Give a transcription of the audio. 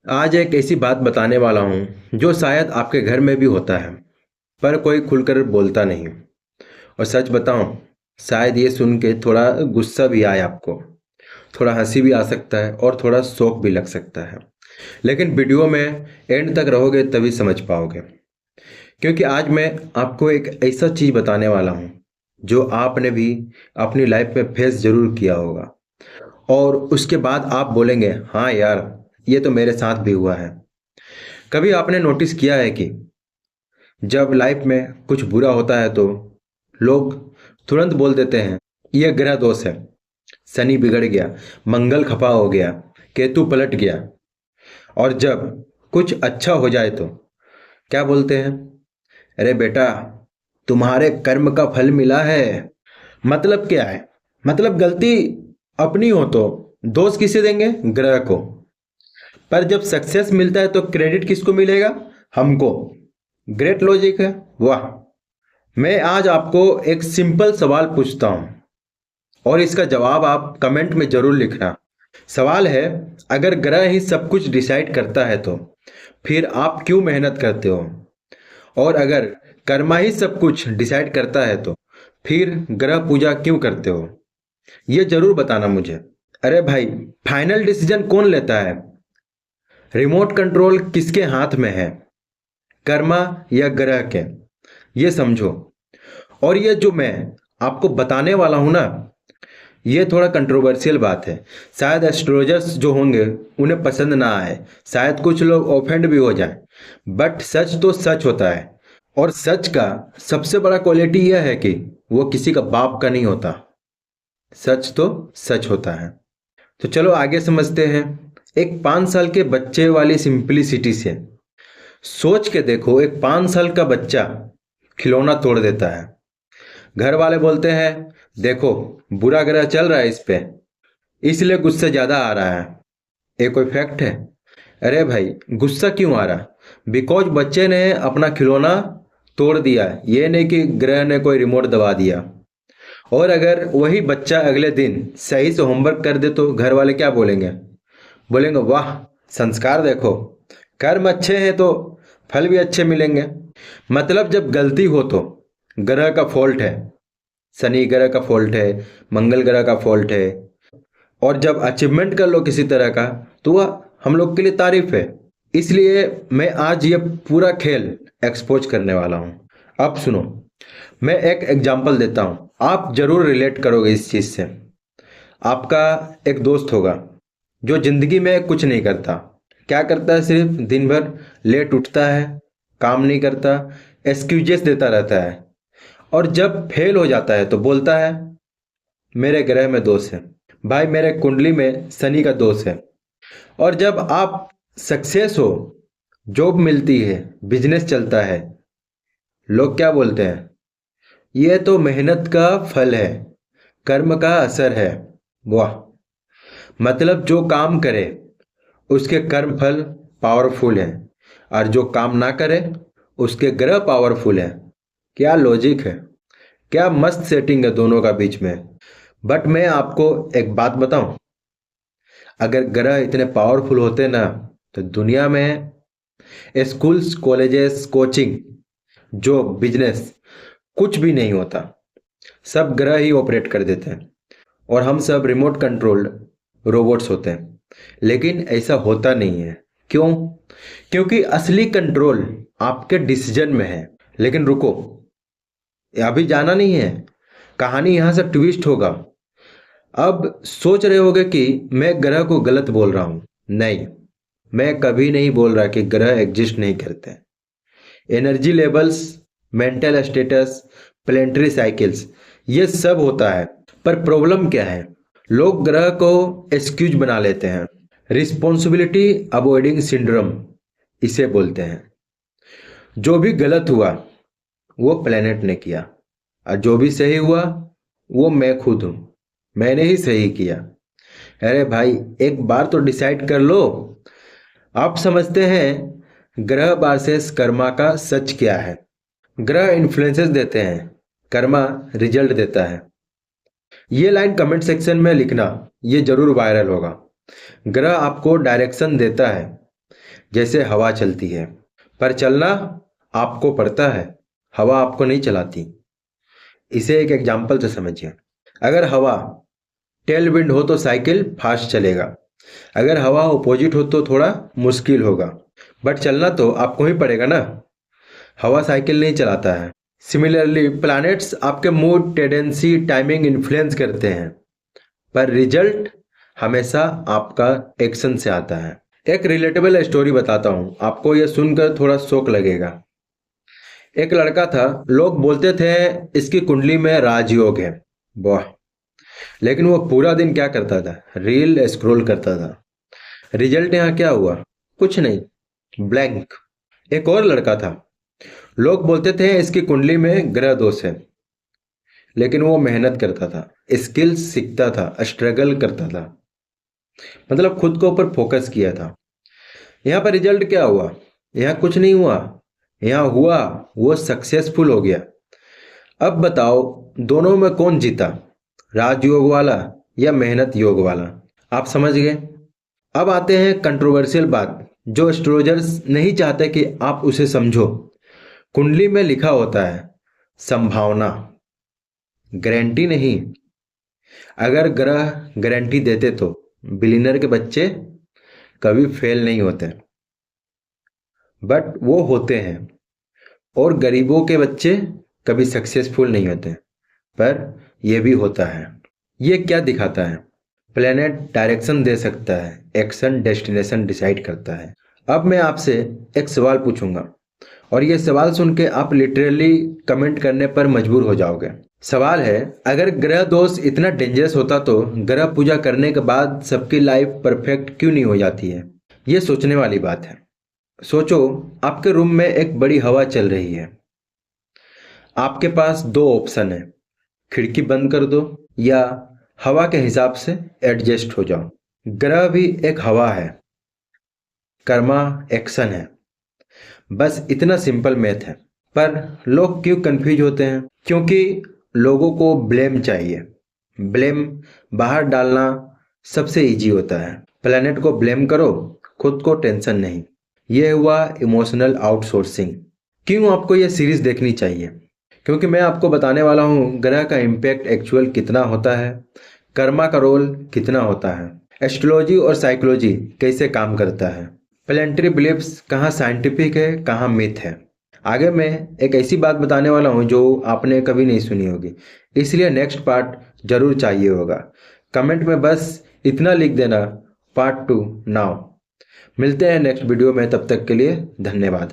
आज एक ऐसी बात बताने वाला हूँ जो शायद आपके घर में भी होता है, पर कोई खुलकर बोलता नहीं। और सच बताऊँ, शायद ये सुन के थोड़ा गुस्सा भी आए आपको, थोड़ा हंसी भी आ सकता है और थोड़ा शौक भी लग सकता है। लेकिन वीडियो में एंड तक रहोगे तभी समझ पाओगे, क्योंकि आज मैं आपको एक ऐसा चीज़ बताने वाला हूँ जो आपने भी अपनी लाइफ में फेस जरूर किया होगा, और उसके बाद आप बोलेंगे हाँ यार, ये तो मेरे साथ भी हुआ है। कभी आपने नोटिस किया है कि जब लाइफ में कुछ बुरा होता है तो लोग तुरंत बोल देते हैं यह ग्रह दोष है, शनि बिगड़ गया, मंगल खफा हो गया, केतु पलट गया। और जब कुछ अच्छा हो जाए तो क्या बोलते हैं? अरे बेटा, तुम्हारे कर्म का फल मिला है। मतलब क्या है? मतलब गलती अपनी हो तो दोष किसे देंगे? ग्रह को। पर जब सक्सेस मिलता है तो क्रेडिट किसको मिलेगा? हमको। ग्रेट लॉजिक है, वाह। मैं आज आपको एक सिंपल सवाल पूछता हूं और इसका जवाब आप कमेंट में जरूर लिखना। सवाल है, अगर ग्रह ही सब कुछ डिसाइड करता है तो फिर आप क्यों मेहनत करते हो? और अगर कर्मा ही सब कुछ डिसाइड करता है तो फिर ग्रह पूजा क्यों करते हो? ये जरूर बताना मुझे। अरे भाई, फाइनल डिसीजन कौन लेता है? रिमोट कंट्रोल किसके हाथ में है? कर्मा या ग्रह के? ये समझो। और ये जो मैं आपको बताने वाला हूं ना, ये थोड़ा कंट्रोवर्शियल बात है। शायद एस्ट्रोलॉजर्स जो होंगे उन्हें पसंद ना आए, शायद कुछ लोग ऑफेंड भी हो जाए, बट सच तो सच होता है। और सच का सबसे बड़ा क्वालिटी यह है कि वो किसी का बाप का नहीं होता। सच तो सच होता है। तो चलो आगे समझते हैं। एक 5 साल के बच्चे वाली सिंपलिसिटी से सोच के देखो। एक 5 साल का बच्चा खिलौना तोड़ देता है। घर वाले बोलते हैं देखो, बुरा ग्रह चल रहा है इस पे, इसलिए गुस्सा ज्यादा आ रहा है। ये कोई फैक्ट है? अरे भाई, गुस्सा क्यों आ रहा? बिकॉज बच्चे ने अपना खिलौना तोड़ दिया, ये नहीं कि ग्रह ने कोई रिमोट दबा दिया। और अगर वही बच्चा अगले दिन सही से होमवर्क कर दे तो घर वाले क्या बोलेंगे? बोलेंगे वाह, संस्कार देखो, कर्म अच्छे हैं तो फल भी अच्छे मिलेंगे। मतलब जब गलती हो तो ग्रह का फॉल्ट है, शनि ग्रह का फॉल्ट है, मंगल ग्रह का फॉल्ट है। और जब अचीवमेंट कर लो किसी तरह का तो वह हम लोग के लिए तारीफ है। इसलिए मैं आज ये पूरा खेल एक्सपोज करने वाला हूँ। अब सुनो, मैं एक एग्जांपल देता हूँ, आप जरूर रिलेट करोगे इस चीज से। आपका एक दोस्त होगा जो जिंदगी में कुछ नहीं करता। क्या करता है? सिर्फ दिन भर लेट उठता है, काम नहीं करता, एक्सक्यूजेस देता रहता है। और जब फेल हो जाता है तो बोलता है मेरे ग्रह में दोष है। भाई, मेरे कुंडली में शनि का दोष है। और जब आप सक्सेस हो, जॉब मिलती है, बिजनेस चलता है, लोग क्या बोलते हैं? ये तो मेहनत का फल है, कर्म का असर है। वाह। मतलब जो काम करे उसके कर्म फल पावरफुल है, और जो काम ना करे उसके ग्रह पावरफुल है। क्या लॉजिक है! क्या मस्त सेटिंग है दोनों का बीच में। बट मैं आपको एक बात बताऊं, अगर ग्रह इतने पावरफुल होते ना तो दुनिया में schools, colleges, coaching, job, business कुछ भी नहीं होता। सब ग्रह ही ऑपरेट कर देते हैं और हम सब रिमोट कंट्रोल्ड रोबोट्स होते हैं। लेकिन ऐसा होता नहीं है। क्यों? क्योंकि असली कंट्रोल आपके डिसीजन में है। लेकिन रुको, अभी जाना नहीं है, कहानी यहां से ट्विस्ट होगा। अब सोच रहे होगे कि मैं ग्रह को गलत बोल रहा हूं। नहीं, मैं कभी नहीं बोल रहा कि ग्रह एग्जिस्ट नहीं करते। Energy levels, mental status, planetary cycles, ये सब होता है। पर प्रॉब्लम क्या है? लोग ग्रह को एक्सक्यूज बना लेते हैं। रिस्पॉन्सिबिलिटी अवॉइडिंग सिंड्रोम इसे बोलते हैं। जो भी गलत हुआ वो प्लेनेट ने किया, और जो भी सही हुआ वो मैं खुद हूं, मैंने ही सही किया। अरे भाई, एक बार तो डिसाइड कर लो। आप समझते हैं ग्रह वर्सेस कर्मा का सच क्या है? ग्रह इन्फ्लुएंसेस देते हैं, कर्मा रिजल्ट देता है। ये लाइन कमेंट सेक्शन में लिखना, ये जरूर वायरल होगा। ग्रह आपको डायरेक्शन देता है, जैसे हवा चलती है, पर चलना आपको पड़ता है, हवा आपको नहीं चलाती। इसे एक एग्जाम्पल से समझिए। अगर हवा टेल विंड हो तो साइकिल फास्ट चलेगा, अगर हवा अपोजिट हो तो थोड़ा मुश्किल होगा, बट चलना तो आपको ही पड़ेगा ना। हवा साइकिल नहीं चलाता है। सिमिलरली प्लैनेट्स आपके मूड, टेंडेंसी, टाइमिंग इन्फ्लुएंस करते हैं, पर रिजल्ट हमेशा आपका एक्शन से आता है। एक रिलेटेबल स्टोरी बताता हूँ आपको, यह सुनकर थोड़ा शौक लगेगा। एक लड़का था, लोग बोलते थे इसकी कुंडली में राजयोग है। वाह। लेकिन वो पूरा दिन क्या करता था? रील स्क्रॉल करता था। रिजल्ट यहाँ क्या हुआ? कुछ नहीं, ब्लैंक। एक और लड़का था, लोग बोलते थे इसकी कुंडली में ग्रह दोष है, लेकिन वो मेहनत करता था, स्किल्स सीखता था, स्ट्रगल करता था, मतलब खुद के ऊपर फोकस किया था। यहाँ पर रिजल्ट क्या हुआ? यहाँ कुछ नहीं हुआ। यहाँ हुआ वो सक्सेसफुल हो गया। अब बताओ, दोनों में कौन जीता? राजयोग वाला या मेहनत योग वाला? आप समझ गए। अब आते हैं कंट्रोवर्शियल बात, जो एस्ट्रोलॉजर्स नहीं चाहते कि आप उसे समझो। कुंडली में लिखा होता है संभावना, गारंटी नहीं। अगर ग्रह गारंटी देते तो बिलियनर के बच्चे कभी फेल नहीं होते, बट वो होते हैं। और गरीबों के बच्चे कभी सक्सेसफुल नहीं होते, पर यह भी होता है। ये क्या दिखाता है? प्लेनेट डायरेक्शन दे सकता है, एक्शन डेस्टिनेशन डिसाइड करता है। अब मैं आपसे एक सवाल पूछूंगा, और ये सवाल सुन के आप लिटरली कमेंट करने पर मजबूर हो जाओगे। सवाल है, अगर ग्रह दोष इतना डेंजरस होता तो ग्रह पूजा करने के बाद सबकी लाइफ परफेक्ट क्यों नहीं हो जाती है? ये सोचने वाली बात है। सोचो, आपके रूम में एक बड़ी हवा चल रही है। आपके पास दो ऑप्शन है, खिड़की बंद कर दो या हवा के हिसाब से एडजस्ट हो जाओ। ग्रह भी एक हवा है, कर्मा एक्शन है, बस इतना सिंपल मैथ है। पर लोग क्यों कंफ्यूज होते हैं? क्योंकि लोगों को ब्लेम चाहिए। ब्लेम बाहर डालना सबसे इजी होता है। प्लेनेट को ब्लेम करो, खुद को टेंशन नहीं। यह हुआ इमोशनल आउटसोर्सिंग। क्यों आपको यह सीरीज देखनी चाहिए? क्योंकि मैं आपको बताने वाला हूँ ग्रह का इम्पैक्ट एक्चुअल कितना होता है, कर्मा का रोल कितना होता है, एस्ट्रोलॉजी और साइकोलॉजी कैसे काम करता है, प्लेनेटरी बिलीफ्स कहाँ साइंटिफिक है कहाँ मिथ है। आगे मैं एक ऐसी बात बताने वाला हूँ जो आपने कभी नहीं सुनी होगी, इसलिए नेक्स्ट पार्ट जरूर चाहिए होगा। कमेंट में बस इतना लिख देना, पार्ट 2 नाउ। मिलते हैं नेक्स्ट वीडियो में, तब तक के लिए धन्यवाद।